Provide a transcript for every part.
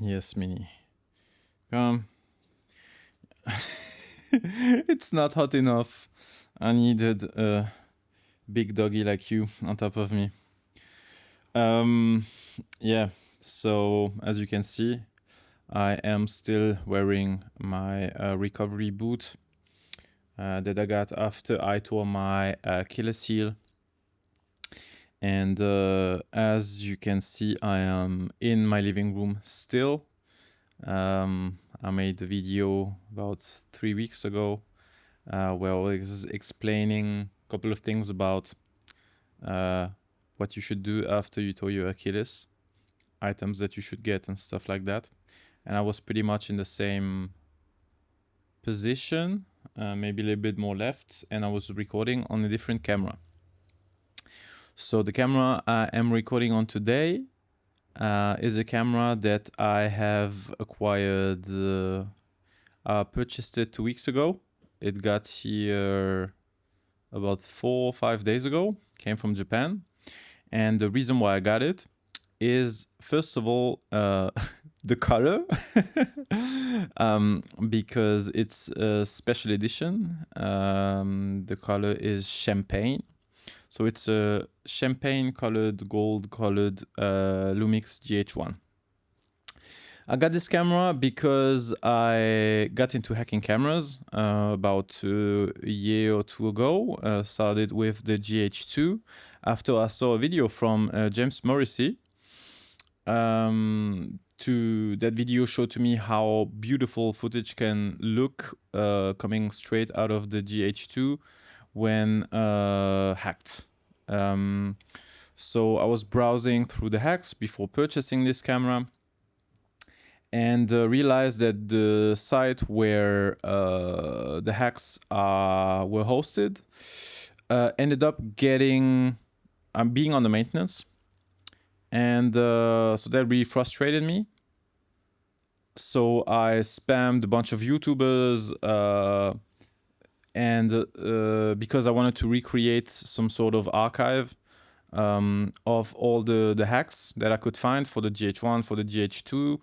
Yes, Mini. It's not hot enough. I needed a big doggy like you on top of me. Yeah, so as you can see, I am still wearing my recovery boot that I got after I tore my Achilles heel. And as you can see, I am in my living room still. I made a video about 3 weeks ago where I was explaining a couple of things about what you should do after you tore your Achilles, items that you should get and stuff like that. And I was pretty much in the same position, maybe a little bit more left, and I was recording on a different camera. So the camera I am recording on today is a camera that I have acquired. I purchased it 2 weeks ago. It got here about 4 or 5 days ago. Came from Japan. And the reason why I got it is, first of all, the color, because it's a special edition. The color is champagne. So it's a champagne colored, gold colored Lumix GH1. I got this camera because I got into hacking cameras about a year or two ago. Started with the GH2 after I saw a video from James Morrissey. That video showed to me how beautiful footage can look coming straight out of the GH2 when hacked. So I was browsing through the hacks before purchasing this camera, and realized that the site where the hacks were hosted ended up being on the maintenance, and so that really frustrated me. So I spammed a bunch of YouTubers, and because I wanted to recreate some sort of archive of all the hacks that I could find for the GH1, for the GH2.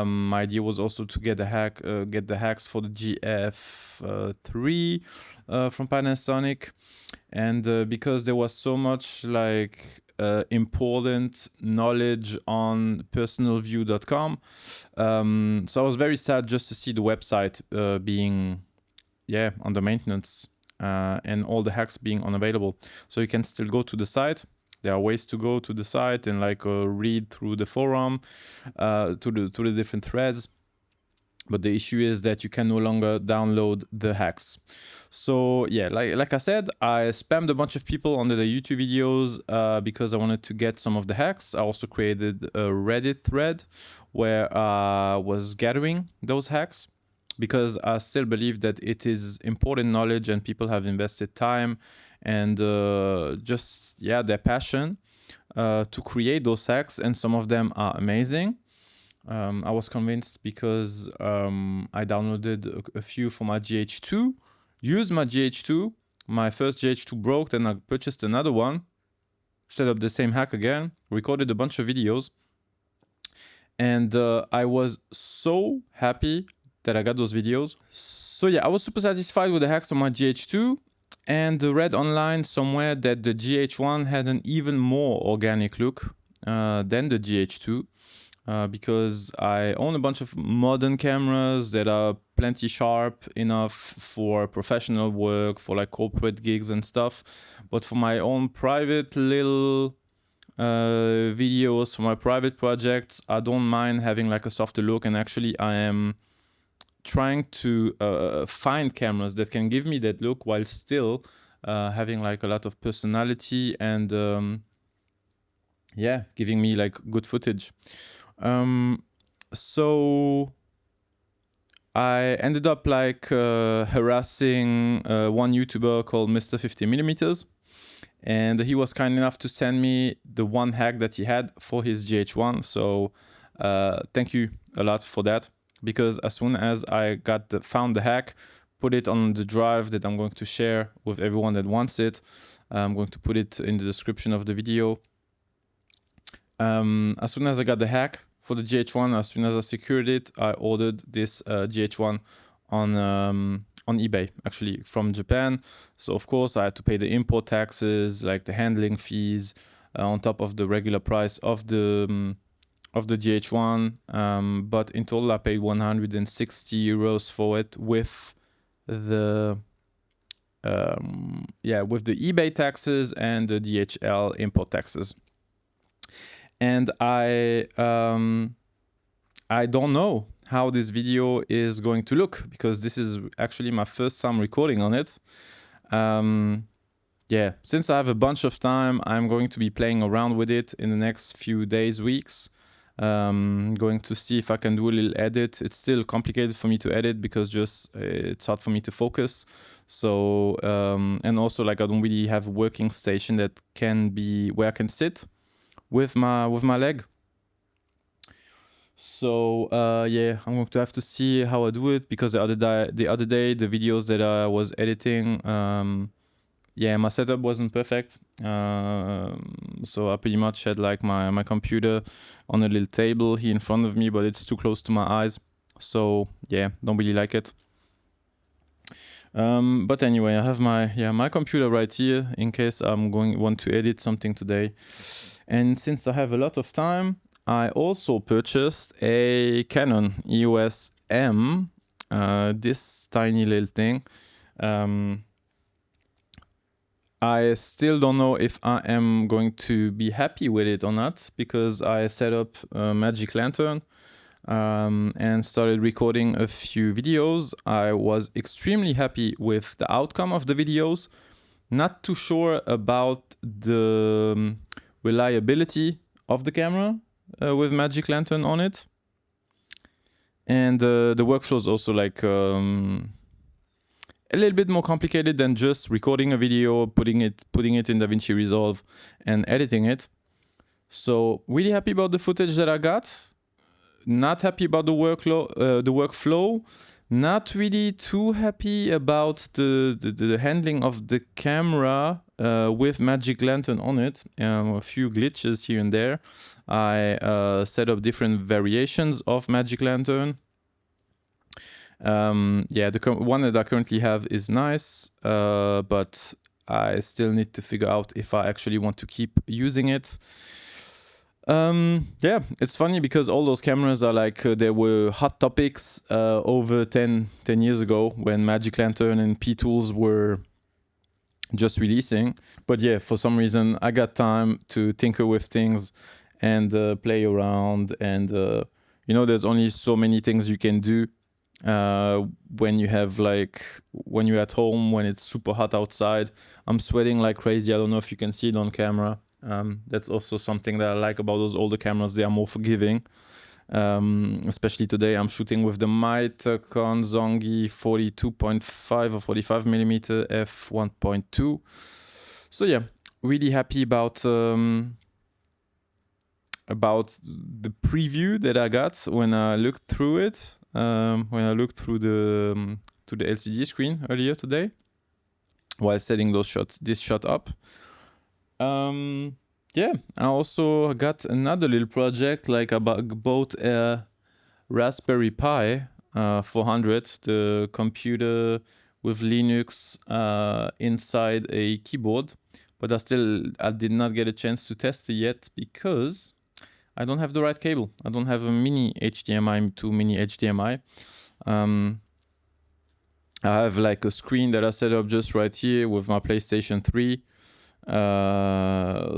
My idea was also to get the hacks for the GF3 from Panasonic, and because there was so much important knowledge on PersonalView.com, so I was very sad just to see the website being under maintenance and all the hacks being unavailable. So you can still go to the site. There are ways to go to the site and read through the forum, to the different threads. But the issue is that you can no longer download the hacks. So yeah, like I said, I spammed a bunch of people under the YouTube videos because I wanted to get some of the hacks. I also created a Reddit thread where I was gathering those hacks, because I still believe that it is important knowledge and people have invested time and their passion to create those hacks, and some of them are amazing. I was convinced because I downloaded a few for my GH2, used my GH2, my first GH2 broke, then I purchased another one, set up the same hack again, recorded a bunch of videos, and I was so happy that I got those videos. So yeah, I was super satisfied with the hacks on my GH2, and read online somewhere that the GH1 had an even more organic look than the GH2, because I own a bunch of modern cameras that are plenty sharp enough for professional work, for corporate gigs and stuff. But for my own private little videos, for my private projects, I don't mind having a softer look. And actually I am trying to find cameras that can give me that look while still having a lot of personality and giving me good footage. So I ended up harassing one YouTuber called Mr. 50mm, and he was kind enough to send me the one hack that he had for his GH1. So thank you a lot for that, because as soon as I found the hack, put it on the drive that I'm going to share with everyone that wants it. I'm going to put it in the description of the video. As soon as I got the hack for the GH1, as soon as I secured it, I ordered this GH1 on eBay, actually from Japan. So of course I had to pay the import taxes, like the handling fees, on top of the regular price of the GH1. But in total I paid 160 euros for it with the with the eBay taxes and the DHL import taxes. And I don't know how this video is going to look, because this is actually my first time recording on it. Yeah, since I have a bunch of time, I'm going to be playing around with it in the next few days, weeks. Going to see if I can do a little edit. It's still complicated for me to edit because it's hard for me to focus. So and also, like, I don't really have a working station that can be where I can sit with my leg. So yeah, I'm going to have to see how I do it, because the other day the videos that I was editing, yeah, my setup wasn't perfect. So I pretty much had like my computer on a little table here in front of me, but it's too close to my eyes. So yeah, don't really like it. But anyway, I have my computer right here in case I'm want to edit something today. And since I have a lot of time, I also purchased a Canon EOS M, this tiny little thing. I still don't know if I am going to be happy with it or not, because I set up a Magic Lantern and started recording a few videos. I was extremely happy with the outcome of the videos. Not too sure about the reliability of the camera with Magic Lantern on it. And the workflow is also like a little bit more complicated than just recording a video, putting it in DaVinci Resolve and editing it. So really happy about the footage that I got. Not happy about the workflow. Not really too happy about the handling of the camera with Magic Lantern on it. A few glitches here and there. I set up different variations of Magic Lantern. Yeah, the one that I currently have is nice, but I still need to figure out if I actually want to keep using it. Yeah, it's funny because all those cameras are like, they were hot topics over 10 years ago when Magic Lantern and PTools were just releasing. But yeah, for some reason I got time to tinker with things and play around, and you know, there's only so many things you can do when you're at home, when it's super hot outside. I'm sweating like crazy. I don't know if you can see it on camera. That's also something that I like about those older cameras. They are more forgiving. Especially today, I'm shooting with the Mitacon Zongi 42.5 or 45mm f1.2. So yeah, really happy about the preview that I got when I looked through it. When I looked through the LCD screen earlier today while setting this shot up. Yeah, I also got another little project, like I bought a Raspberry Pi 400, the computer with Linux inside a keyboard, but I did not get a chance to test it yet because I don't have the right cable. I don't have a mini HDMI to mini HDMI. I have like a screen that I set up just right here with my PlayStation 3.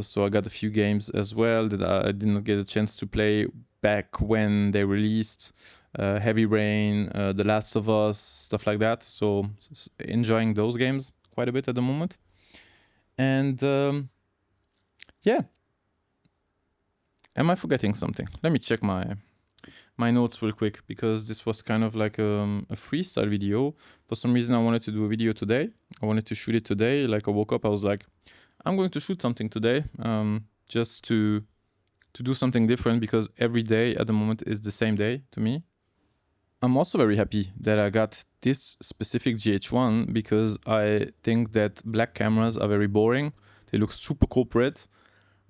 So I got a few games as well that I did not get a chance to play back when they released. Heavy Rain, The Last of Us, stuff like that. So enjoying those games quite a bit at the moment. And yeah. Am I forgetting something? Let me check my notes real quick, because this was kind of like a freestyle video. For some reason I wanted to do a video today. I wanted to shoot it today. Like I woke up, I was like, I'm going to shoot something today, just to do something different, because every day at the moment is the same day to me. I'm also very happy that I got this specific GH1, because I think that black cameras are very boring. They look super corporate.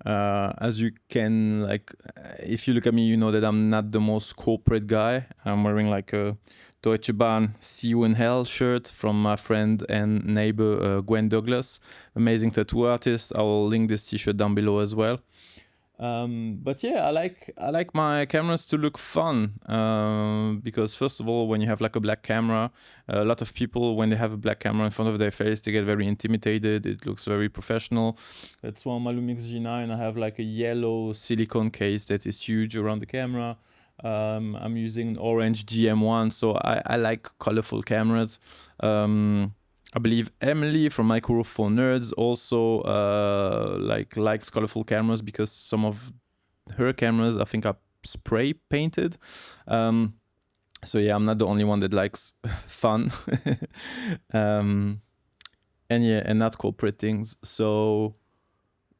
As you can, like, if you look at me, you know that I'm not the most corporate guy. I'm wearing like a Deutsche Bahn See You in Hell shirt from my friend and neighbor Gwen Douglas, amazing tattoo artist. I will link this t-shirt down below as well. But yeah, I like my cameras to look fun, because first of all, when you have like a black camera, a lot of people, when they have a black camera in front of their face, they get very intimidated. It looks very professional. That's why on my Lumix G9 I have like a yellow silicone case that is huge around the camera. I'm using an orange GM1, so I like colorful cameras. I believe Emily from Micro for Nerds also likes colorful cameras, because some of her cameras I think are spray painted. So yeah, I'm not the only one that likes fun. And yeah, and not corporate things. So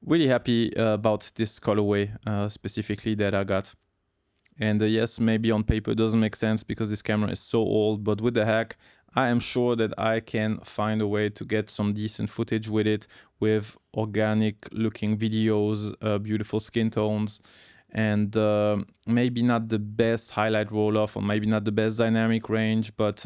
really happy about this colorway specifically that I got. And yes, maybe on paper it doesn't make sense because this camera is so old, but with the hack, I am sure that I can find a way to get some decent footage with it, with organic looking videos, beautiful skin tones, and maybe not the best highlight roll-off or maybe not the best dynamic range, but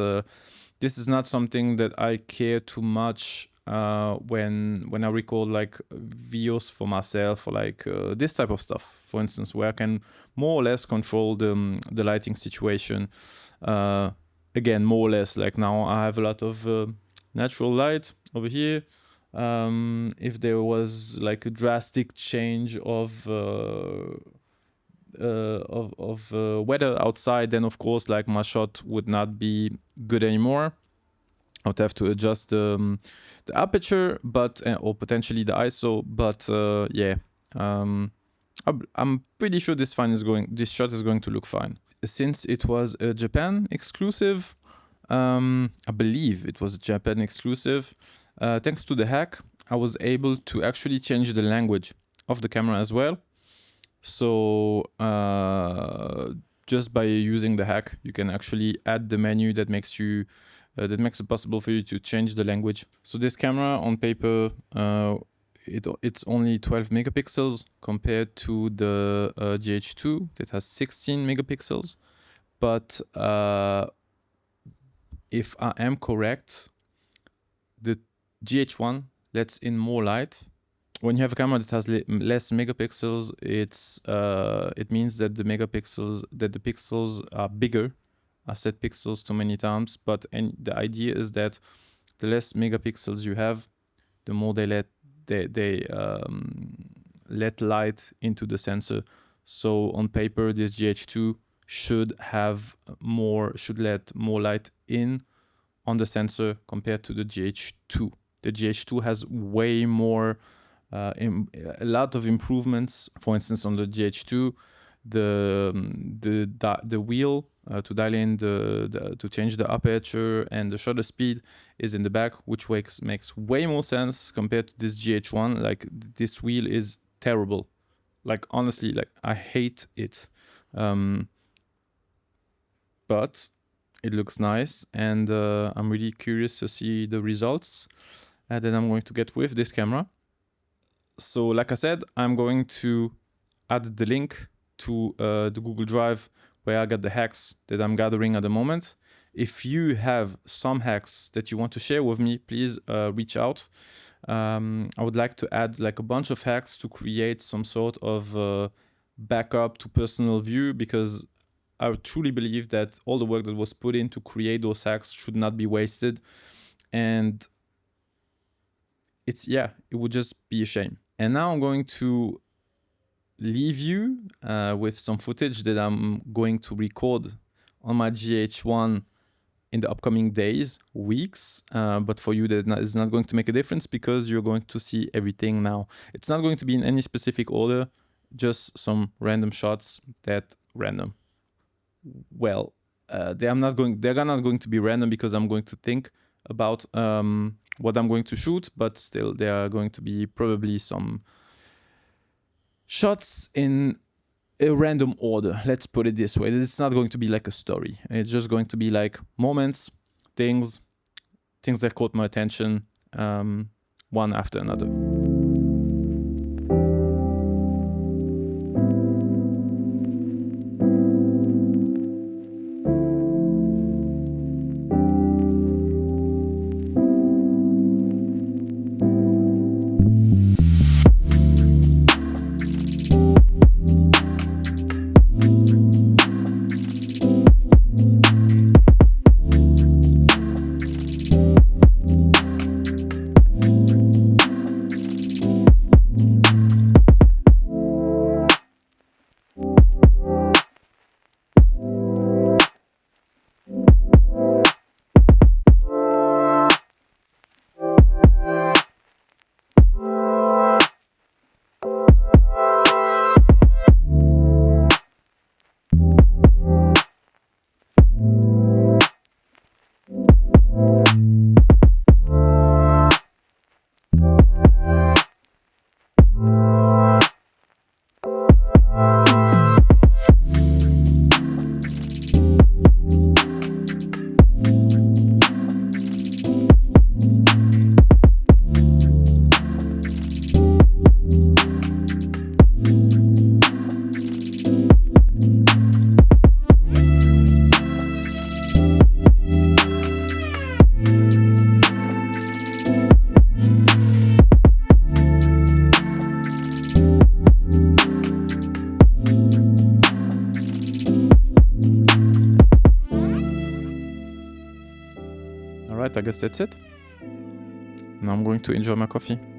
this is not something that I care too much when I record like videos for myself, or like this type of stuff, for instance, where I can more or less control the lighting situation. Again, more or less, like now I have a lot of natural light over here. If there was like a drastic change of weather outside, then of course like my shot would not be good anymore. I would have to adjust the aperture, but or potentially the ISO. But yeah, I'm pretty sure this shot is going to look fine. Since it was a Japan exclusive, I believe it was a Japan exclusive. Thanks to the hack, I was able to actually change the language of the camera as well. So just by using the hack, you can actually add the menu that makes it possible for you to change the language. So this camera on paper, it's only 12 megapixels compared to the GH2 that has 16 megapixels. But if I am correct, the GH1 lets in more light. When you have a camera that has less megapixels, it means that the pixels are bigger. I said pixels too many times, but the idea is that the less megapixels you have, the more they let light into the sensor. So on paper, this GH2 should let more light in on the sensor compared to the GH2. The GH2 has way more, a lot of improvements. For instance, on the GH2, the wheel to dial in to change the aperture and the shutter speed is in the back, which makes way more sense compared to this GH1. Like, this wheel is terrible. Like, honestly, like, I hate it. But it looks nice, and I'm really curious to see the results that I'm going to get with this camera. So like I said, I'm going to add the link to the Google Drive where I got the hacks that I'm gathering at the moment. If you have some hacks that you want to share with me, please reach out. I would like to add like a bunch of hacks to create some sort of backup to PersonalView, because I truly believe that all the work that was put in to create those hacks should not be wasted. And it would just be a shame. And now I'm going to leave you with some footage that I'm going to record on my GH1 in the upcoming days, weeks. But for you, that is not going to make a difference, because you're going to see everything now. It's not going to be in any specific order, just some random shots well, they're not going to be random, because I'm going to think about what I'm going to shoot, but still there are going to be probably some shots in a random order. Let's put it this way. It's not going to be like a story. It's just going to be like moments, things that caught my attention, one after another. Alright, I guess that's it. Now I'm going to enjoy my coffee.